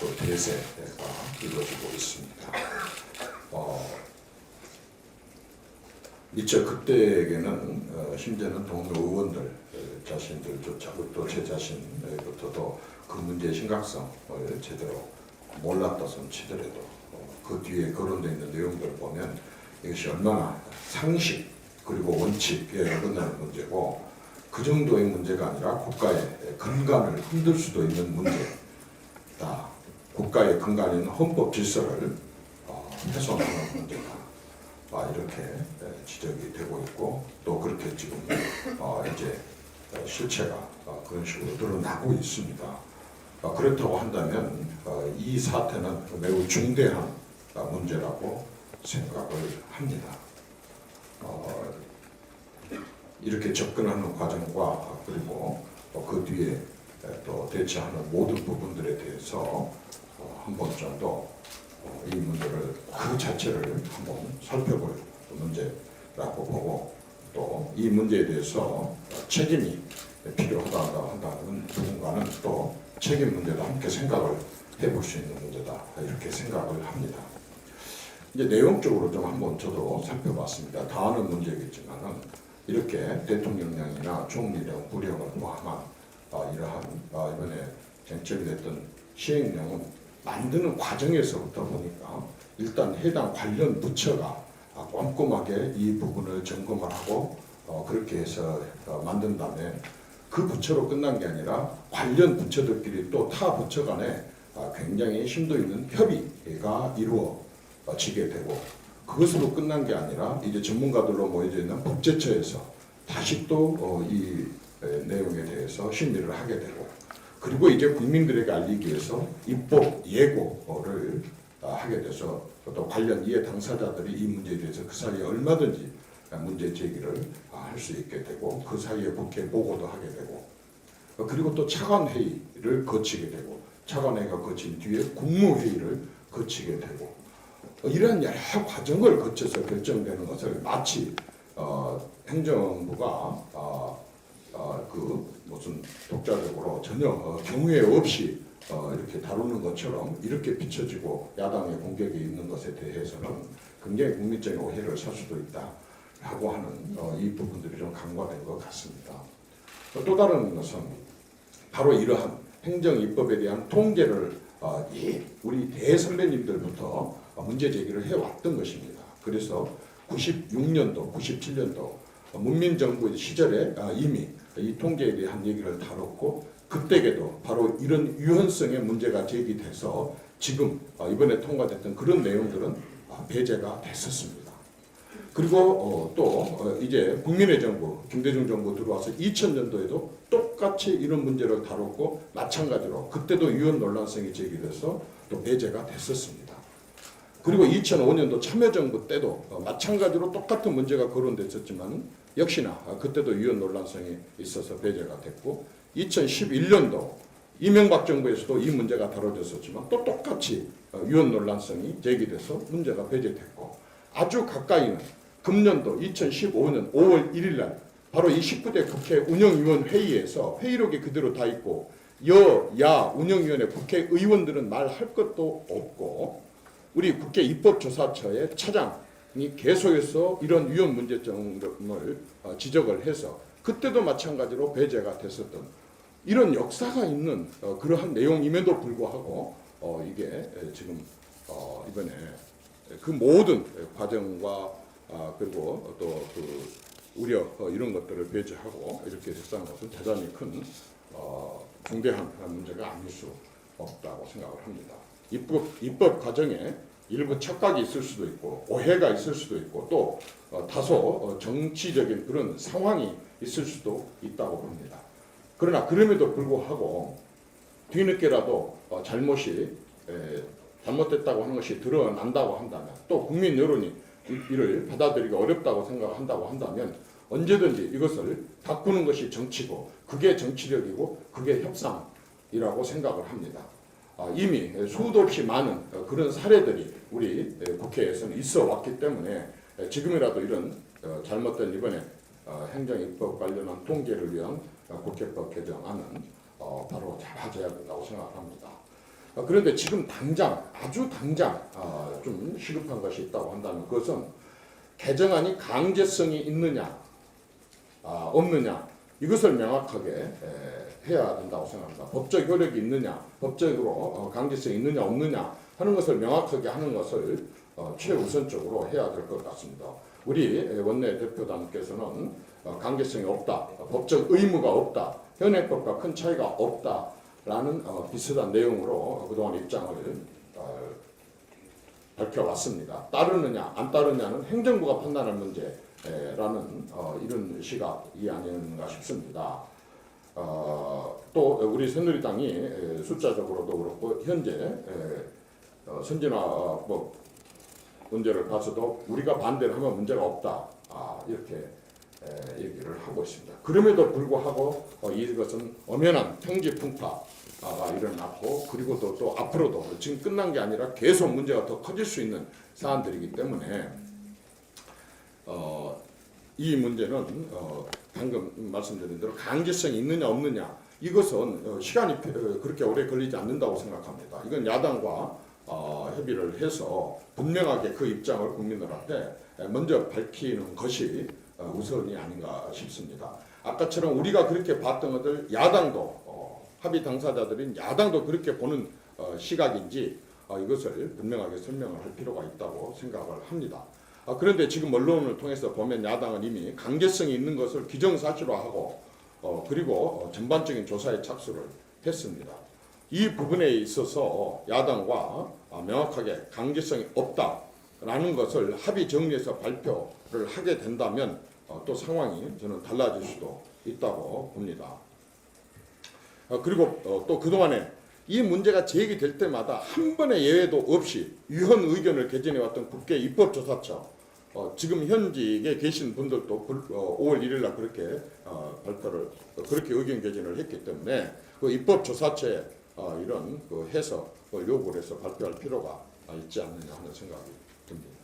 또 대세가 이루어지고 있습니다. 미처 그때에게는 심지어는 동료 의원들 자신들조차 또 제 자신부터도 그 문제의 심각성을 제대로 몰랐다 손 치더라도 그 뒤에 거론되어 있는 내용들을 보면 이것이 얼마나 상식 그리고 원칙에 어긋나는 문제고 그 정도의 문제가 아니라 국가의 근간을 흔들 수도 있는 문제다. 국가의 근간인 헌법 질서를 훼손하는 문제다. 이렇게 지적이 되고 있고 또 그렇게 지금 이제 실체가 그런 식으로 드러나고 있습니다. 그렇다고 한다면 이 사태는 매우 중대한 문제라고 생각을 합니다. 이렇게 접근하는 과정과 그리고 그 뒤에 또 대처하는 모든 부분들에 대해서 한 번 정도 이 문제를 그 자체를 한번 살펴볼 문제라고 보고 또 이 문제에 대해서 책임이 필요하다 한다는 누군가는 또 책임 문제도 함께 생각을 해볼 수 있는 문제다 이렇게 생각을 합니다. 이제 내용적으로 좀 한번 저도 살펴봤습니다. 다 아는 문제겠지만은 이렇게 대통령령이나 총리령, 부령을 포함한 이러한 이번에 쟁점이 됐던 시행령은 만드는 과정에서부터 보니까 일단 해당 관련 부처가 꼼꼼하게 이 부분을 점검을 하고 그렇게 해서 만든 다음에 그 부처로 끝난 게 아니라 관련 부처들끼리 또 타 부처 간에 굉장히 심도 있는 협의가 이루어지게 되고 그것으로 끝난 게 아니라 이제 전문가들로 모여져 있는 법제처에서 다시 또 이 내용에 대해서 심의를 하게 되고 그리고 이제 국민들에게 알리기 위해서 입법 예고를 하게 돼서 또 관련 이해 당사자들이 이 문제에 대해서 그 사이에 얼마든지 문제 제기를 할 수 있게 되고 그 사이에 국회 보고도 하게 되고 그리고 또 차관회의를 거치게 되고 차관회의가 거친 뒤에 국무회의를 거치게 되고 이러한 여러 과정을 거쳐서 결정되는 것을 마치 행정부가 그 무슨 독자적으로 전혀 경우에 없이 이렇게 다루는 것처럼 이렇게 비춰지고 야당의 공격이 있는 것에 대해서는 굉장히 국민적인 오해를 살 수도 있다라고 하는 이 부분들이 좀 간과된 것 같습니다. 또 다른 것은 바로 이러한 행정 입법에 대한 통계를 우리 대선배님들부터 문제 제기를 해왔던 것입니다. 그래서 96년도, 97년도 문민정부 시절에 이미 이 통계에 대한 얘기를 다뤘고 그때에도 바로 이런 유연성의 문제가 제기돼서 지금 이번에 통과됐던 그런 내용들은 배제가 됐었습니다. 그리고 또 이제 국민의 정부, 김대중 정부 들어와서 2000년도에도 똑같이 이런 문제를 다뤘고 마찬가지로 그때도 유연 논란성이 제기돼서 또 배제가 됐었습니다. 그리고 2005년도 참여정부 때도 마찬가지로 똑같은 문제가 거론됐었지만 역시나 그때도 유연 논란성이 있어서 배제가 됐고 2011년도 이명박 정부에서도 이 문제가 다뤄졌었지만 또 똑같이 유연 논란성이 제기돼서 문제가 배제됐고 아주 가까이는 금년도 2015년 5월 1일 날 바로 이 19대 국회 운영위원 회의에서 회의록이 그대로 다 있고 여야 운영위원회 국회의원들은 말할 것도 없고 우리 국회 입법조사처의 차장이 계속해서 이런 위헌 문제점을 지적을 해서 그때도 마찬가지로 배제가 됐었던 이런 역사가 있는 그러한 내용임에도 불구하고 이게 지금 이번에 그 모든 과정과 그리고 또 그 우려 이런 것들을 배제하고 이렇게 됐다는 것은 대단히 큰 중대한 문제가 아닐 수 없다고 생각을 합니다. 입법 과정에 일부 착각이 있을 수도 있고 오해가 있을 수도 있고 또 다소 정치적인 그런 상황이 있을 수도 있다고 봅니다. 그러나 그럼에도 불구하고 뒤늦게라도 잘못이 잘못됐다고 하는 것이 드러난다고 한다면 또 국민 여론이 이를 받아들이기 어렵다고 생각한다고 한다면 언제든지 이것을 바꾸는 것이 정치고 그게 정치력이고 그게 협상이라고 생각을 합니다. 이미 수도 없이 많은 그런 사례들이 우리 국회에서는 있어 왔기 때문에 지금이라도 이런 잘못된 이번에 행정입법 관련한 통계를 위한 국회법 개정안은 바로 잡아줘야 된다고 생각합니다. 그런데 지금 당장 아주 당장 좀 시급한 것이 있다고 한다면 그것은 개정안이 강제성이 있느냐 없느냐 이것을 명확하게 해야 된다고 생각합니다. 법적 효력이 있느냐 법적으로 강제성이 있느냐 없느냐 하는 것을 명확하게 하는 것을 최우선적으로 해야 될 것 같습니다. 우리 원내대표단께서는 강제성이 없다, 법적 의무가 없다, 현행법과 큰 차이가 없다라는 비슷한 내용으로 그동안 입장을 밝혀왔습니다. 따르느냐 안 따르느냐는 행정부가 판단할 문제라는 이런 시각이 아닌가 싶습니다. 또 우리 새누리당이 숫자적으로도 그렇고 현재 선진화법 문제를 봐서도 우리가 반대를 하면 문제가 없다 이렇게 얘기를 하고 있습니다. 그럼에도 불구하고 이것은 엄연한 평지 풍파가 일어났고 그리고 또 앞으로도 지금 끝난 게 아니라 계속 문제가 더 커질 수 있는 사안들이기 때문에 이 문제는 방금 말씀드린 대로 강제성이 있느냐 없느냐 이것은 시간이 그렇게 오래 걸리지 않는다고 생각합니다. 이건 야당과 협의를 해서 분명하게 그 입장을 국민들한테 먼저 밝히는 것이 우선이 아닌가 싶습니다. 아까처럼 우리가 그렇게 봤던 것들 야당도 합의 당사자들인 야당도 그렇게 보는 시각인지 이것을 분명하게 설명을 할 필요가 있다고 생각을 합니다. 그런데 지금 언론을 통해서 보면 야당은 이미 강제성이 있는 것을 기정사실화하고 그리고 전반적인 조사에 착수를 했습니다. 이 부분에 있어서 야당과 명확하게 강제성이 없다라는 것을 합의 정리해서 발표를 하게 된다면 또 상황이 저는 달라질 수도 있다고 봅니다. 그리고 또 그동안에 이 문제가 제기될 때마다 한 번의 예외도 없이 유헌 의견을 개진해왔던 국회 입법조사처 지금 현직에 계신 분들도 5월 1일 날 그렇게 발표를 그렇게 의견 개진을 했기 때문에 그 입법조사처에 이런 그 해석을 요구를 해서 발표할 필요가 있지 않느냐 하는 생각이 듭니다.